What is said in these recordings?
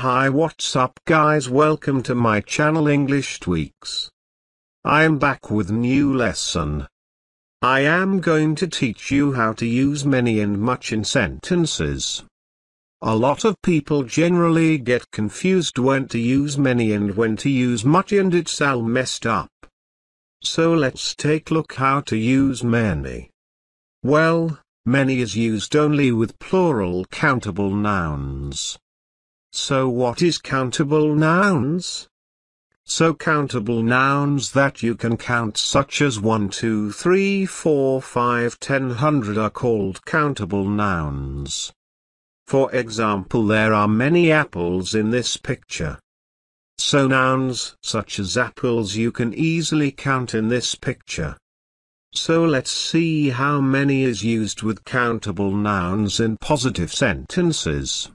Hi, what's up guys, welcome to my channel English Tweaks. I am back with new lesson. I am going to teach you how to use many and much in sentences. A lot of people generally get confused when to use many and when to use much, and it's all messed up. So let's take a look how to use many. Well, many is used only with plural countable nouns. So what is countable nouns? So countable nouns that you can count, such as 1, 2, 3, 4, 5, 10, 100, are called countable nouns. For example, there are many apples in this picture. So nouns such as apples you can easily count in this picture. So let's see how many is used with countable nouns in positive sentences.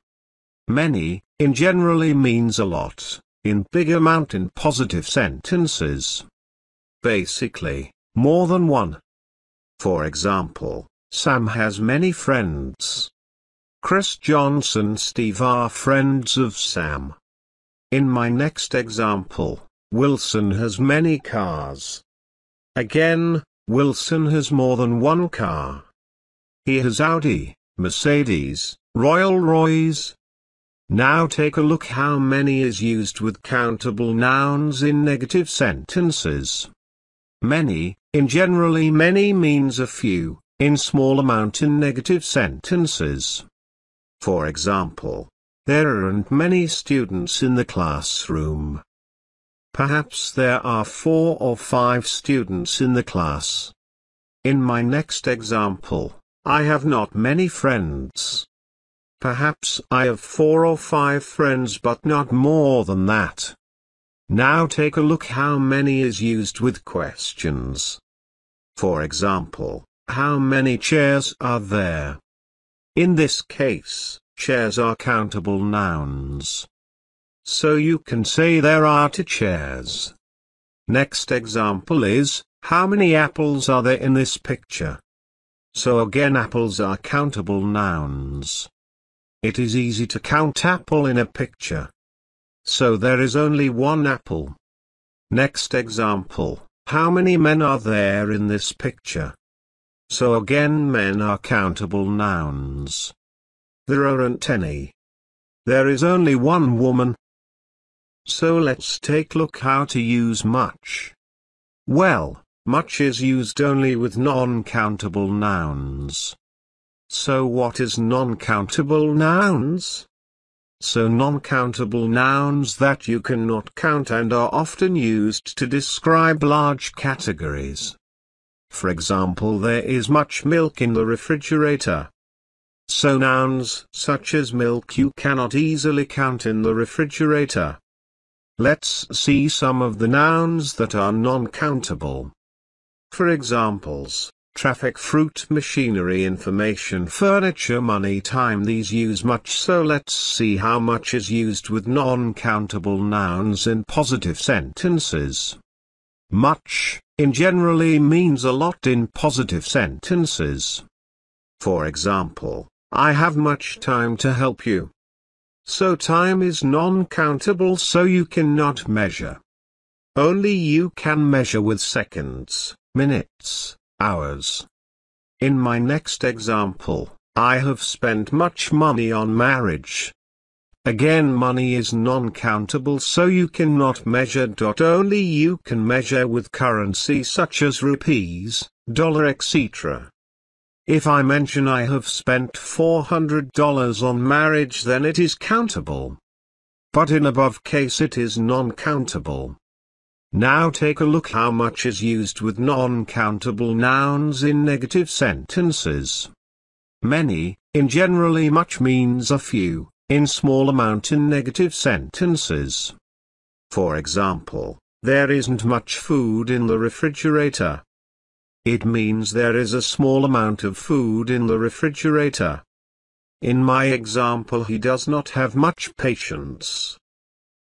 Many, in generally means a lot, in big amount in positive sentences. Basically, more than one. For example, Sam has many friends. Chris, Johnson, Steve are friends of Sam. In my next example, Wilson has many cars. Again, Wilson has more than one car. He has Audi, Mercedes, Rolls-Royce. Now take a look how many is used with countable nouns in negative sentences. Many, in generally many means a few, in small amount in negative sentences. For example, there aren't many students in the classroom. Perhaps there are 4 or 5 students in the class. In my next example, I have not many friends. Perhaps I have 4 or 5 friends but not more than that. Now take a look how many is used with questions. For example, how many chairs are there? In this case, chairs are countable nouns. So you can say there are 2 chairs. Next example is, how many apples are there in this picture? So again, apples are countable nouns. It is easy to count apple in a picture. So there is only one apple. Next example, how many men are there in this picture? So again, men are countable nouns. There aren't any. There is only one woman. So let's take a look how to use much. Well, much is used only with non-countable nouns. So what is non-countable nouns? So non-countable nouns that you cannot count and are often used to describe large categories. For example, there is much milk in the refrigerator. So nouns such as milk you cannot easily count in the refrigerator. Let's see some of the nouns that are non-countable. For examples, traffic, fruit, machinery, information, furniture, money, time. These use much, so let's see how much is used with non-countable nouns in positive sentences. Much, in generally means a lot in positive sentences. For example, I have much time to help you. So time is non-countable, so you cannot measure. Only you can measure with seconds, minutes, hours. In my next example, I have spent much money on marriage. Again, money is non-countable, so you cannot measure. Only you can measure with currency such as rupees, dollar, etc. If I mention I have spent $400 on marriage, then it is countable. But in above case it is non-countable. Now take a look how much is used with non-countable nouns in negative sentences. Many, in generally much means a few, in small amount in negative sentences. For example, there isn't much food in the refrigerator. It means there is a small amount of food in the refrigerator. In my example, he does not have much patience.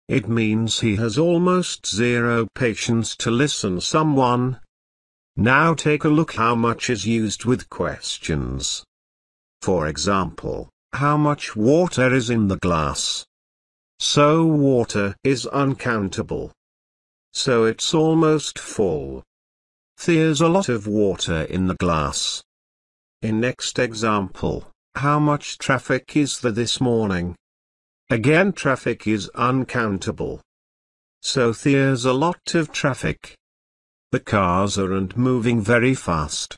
It means he has almost zero patience to listen someone. Now take a look how much is used with questions. For example, how much water is in the glass? So water is uncountable. So it's almost full. There's a lot of water in the glass. In next example, how much traffic is there this morning? Again, traffic is uncountable. So there's a lot of traffic. The cars aren't moving very fast.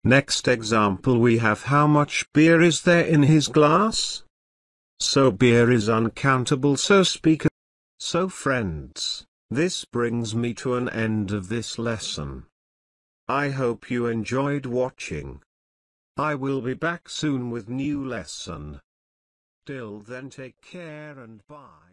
Next example, we have how much beer is there in his glass? So beer is uncountable, so speak. So friends, this brings me to an end of this lesson. I hope you enjoyed watching. I will be back soon with new lesson. Till then, take care and bye.